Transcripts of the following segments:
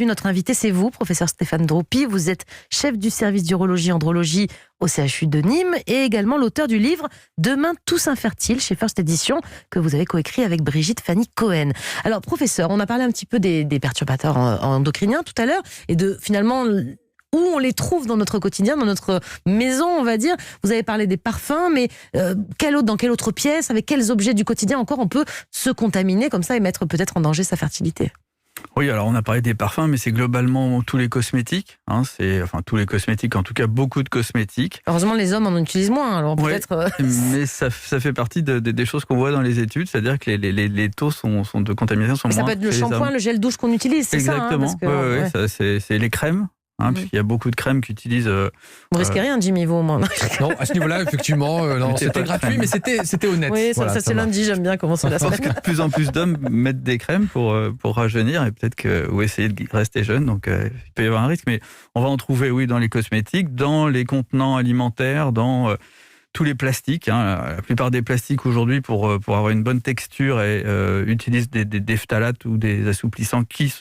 Notre invité, c'est vous, professeur Stéphane Droupi. Vous êtes chef du service d'urologie-andrologie au CHU de Nîmes et également l'auteur du livre Demain tous infertiles chez First Edition que vous avez coécrit avec Brigitte Fanny Cohen. Alors, professeur, on a parlé un petit peu des perturbateurs endocriniens tout à l'heure et de finalement où on les trouve dans notre quotidien, dans notre maison, on va dire. Vous avez parlé des parfums, mais dans quelle autre pièce, avec quels objets du quotidien encore on peut se contaminer comme ça et mettre peut-être en danger sa fertilité ? Oui, alors on a parlé des parfums, mais c'est globalement tous les cosmétiques. Tous les cosmétiques, en tout cas beaucoup de cosmétiques. Heureusement, les hommes en utilisent moins, alors peut-être... Mais ça fait partie des choses qu'on voit dans les études, c'est-à-dire que les taux de contamination sont mais moins. Ça peut être le shampoing, le gel douche qu'on utilise, c'est exactement, ça Exactement, c'est les crèmes. Puisqu'il y a beaucoup de crèmes qui utilisent... Vous risquez rien, Jimmy, vous, au moins. Non, à ce niveau-là, effectivement, c'était gratuit, mais c'était honnête. Oui, ça c'est lundi, j'aime bien commencer la semaine. Je pense que de plus en plus d'hommes mettent des crèmes pour rajeunir et peut-être ou essayer de rester jeune, donc il peut y avoir un risque. Mais on va en trouver, dans les cosmétiques, dans les contenants alimentaires, dans... tous les plastiques, la plupart des plastiques aujourd'hui pour avoir une bonne texture utilisent des phtalates ou des assouplissants qui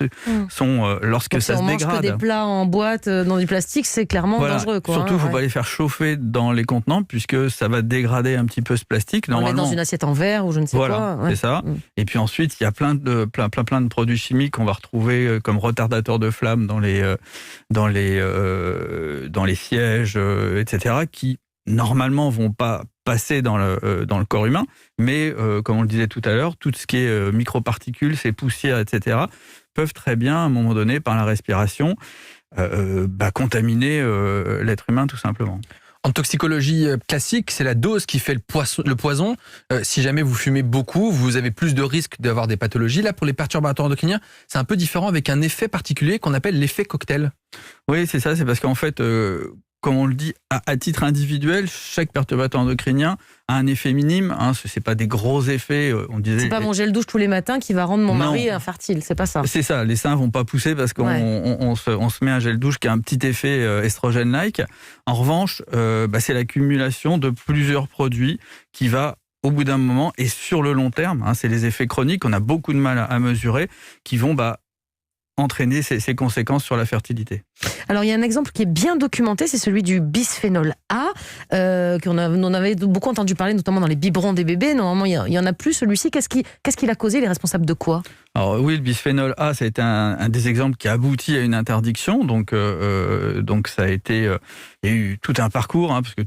sont lorsque donc, ça se dégrade. Si on mange que des plats en boîte dans du plastique, c'est clairement dangereux. Surtout, il ne faut pas les faire chauffer dans les contenants puisque ça va dégrader un petit peu ce plastique. On le met dans une assiette en verre ou je ne sais quoi. C'est ça. Et puis ensuite, il y a plein de produits chimiques qu'on va retrouver comme retardateurs de flamme dans les sièges, etc. qui normalement vont pas passer dans le corps humain, mais comme on le disait tout à l'heure, tout ce qui est microparticules, ces poussières, etc., peuvent très bien, à un moment donné, par la respiration, contaminer l'être humain tout simplement. En toxicologie classique, c'est la dose qui fait le poison. Si jamais vous fumez beaucoup, vous avez plus de risques d'avoir des pathologies. Là, pour les perturbateurs endocriniens, c'est un peu différent avec un effet particulier qu'on appelle l'effet cocktail. Oui, c'est ça, c'est parce qu'en fait... comme on le dit, à titre individuel, chaque perturbateur endocrinien a un effet minime. Ce n'est pas des gros effets. C'est pas mon gel douche tous les matins qui va rendre mon mari infertile, c'est pas ça. C'est ça, les seins vont pas pousser parce qu'on on se met un gel douche qui a un petit effet estrogène-like. En revanche, c'est l'accumulation de plusieurs produits qui va, au bout d'un moment, et sur le long terme, c'est les effets chroniques, on a beaucoup de mal à mesurer, qui vont entraîner ces conséquences sur la fertilité. Alors il y a un exemple qui est bien documenté, c'est celui du bisphénol A, qu'on avait beaucoup entendu parler, notamment dans les biberons des bébés. Normalement, il y en a plus. Celui-ci, qu'est-ce qu'il a causé? Il est responsable de quoi? Alors oui, le bisphénol A, ça a été un des exemples qui a abouti à une interdiction. Donc ça a été... il y a eu tout un parcours, parce que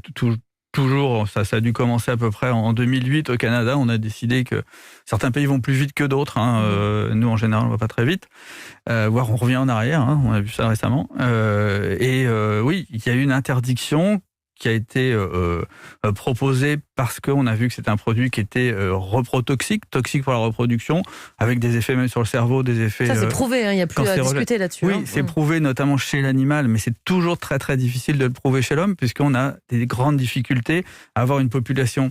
toujours, ça a dû commencer à peu près en 2008 au Canada. On a décidé que certains pays vont plus vite que d'autres. Nous, en général, on va pas très vite. Voire on revient en arrière. On a vu ça récemment. Oui, il y a eu une interdiction qui a été proposée parce qu'on a vu que c'était un produit qui était reprotoxique, toxique pour la reproduction, avec des effets même sur le cerveau, des effets... Ça, c'est prouvé, il n'y a plus à discuter là-dessus. Oui, c'est prouvé notamment chez l'animal, mais c'est toujours très très difficile de le prouver chez l'homme, puisqu'on a des grandes difficultés à avoir une population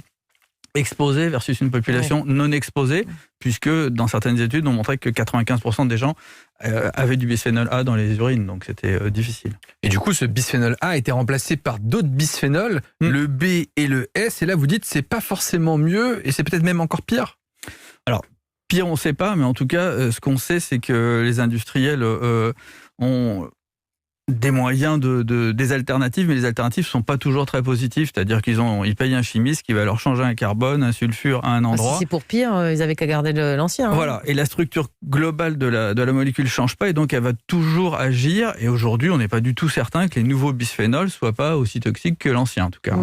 exposée versus une population non exposée, puisque dans certaines études, on montrait que 95% des gens avaient du bisphénol A dans les urines, donc c'était difficile. Et du coup, ce bisphénol A a été remplacé par d'autres bisphénols, le B et le S, et là vous dites c'est pas forcément mieux, et c'est peut-être même encore pire. Alors, pire on ne sait pas, mais en tout cas, ce qu'on sait, c'est que les industriels ont des moyens des alternatives, mais les alternatives ne sont pas toujours très positives, c'est-à-dire qu'ils payent un chimiste qui va leur changer un carbone, un sulfure à un endroit. Si c'est pour pire, ils avaient qu'à garder l'ancien. Voilà, et la structure globale de la molécule ne change pas, et donc elle va toujours agir, et aujourd'hui on n'est pas du tout certain que les nouveaux bisphénols ne soient pas aussi toxiques que l'ancien en tout cas.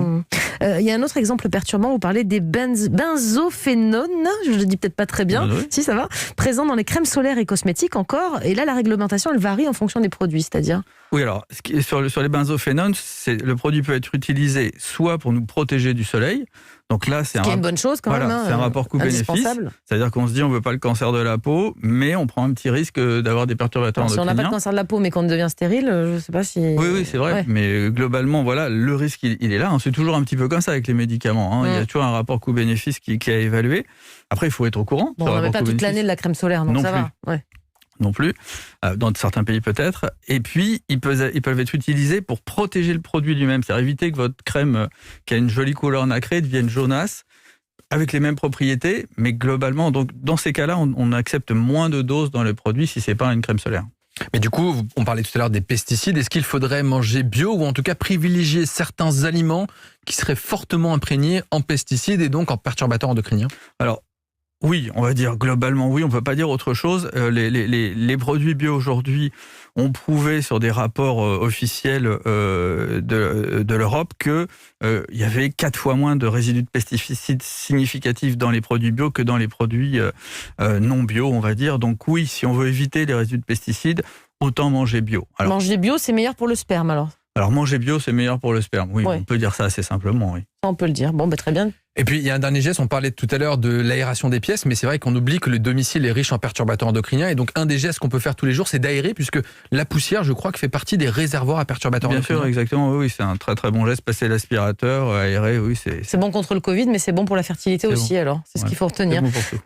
Il y a un autre exemple perturbant, vous parlez des benzophénones, je ne le dis peut-être pas très bien, si ça va, présents dans les crèmes solaires et cosmétiques encore, et là la réglementation elle varie en fonction des produits, c'est-à-dire? Oui, alors, sur les benzophénones, le produit peut être utilisé soit pour nous protéger du soleil, donc là, c'est une bonne chose quand même. C'est un rapport coût-bénéfice, c'est-à-dire qu'on se dit on ne veut pas le cancer de la peau, mais on prend un petit risque d'avoir des perturbateurs endocriniens. Si on n'a pas de cancer de la peau, mais qu'on devient stérile, je ne sais pas si... Oui, c'est vrai, mais globalement, voilà, le risque, il est là. C'est toujours un petit peu comme ça avec les médicaments. Il y a toujours un rapport coût-bénéfice qui est à évaluer. Après, il faut être au courant. On n'avait pas toute l'année de la crème solaire, donc ça va. Non plus, dans certains pays peut-être. Et puis, ils peuvent être utilisés pour protéger le produit lui-même. C'est-à-dire éviter que votre crème, qui a une jolie couleur nacrée, devienne jaunasse, avec les mêmes propriétés. Mais globalement, donc, dans ces cas-là, on accepte moins de doses dans le produit si ce n'est pas une crème solaire. Mais du coup, on parlait tout à l'heure des pesticides. Est-ce qu'il faudrait manger bio ou en tout cas privilégier certains aliments qui seraient fortement imprégnés en pesticides et donc en perturbateurs endocriniens? Alors, oui, on va dire globalement oui, on ne peut pas dire autre chose. Les produits bio aujourd'hui ont prouvé sur des rapports officiels de l'Europe qu'il y avait 4 fois moins de résidus de pesticides significatifs dans les produits bio que dans les produits non bio, on va dire. Donc oui, si on veut éviter les résidus de pesticides, autant manger bio. Manger bio, c'est meilleur pour le sperme alors manger bio, c'est meilleur pour le sperme. Oui, ouais. On peut dire ça assez simplement, oui. Ça, on peut le dire. Bon, très bien. Et puis, il y a un dernier geste, on parlait tout à l'heure de l'aération des pièces, mais c'est vrai qu'on oublie que le domicile est riche en perturbateurs endocriniens. Et donc, un des gestes qu'on peut faire tous les jours, c'est d'aérer, puisque la poussière, je crois, que fait partie des réservoirs à perturbateurs endocriniens. Bien sûr, exactement. Oui, c'est un très très bon geste. Passer l'aspirateur, aérer, oui, c'est bon contre le Covid, mais c'est bon pour la fertilité aussi, alors. C'est ce qu'il faut retenir. C'est bon pour tout.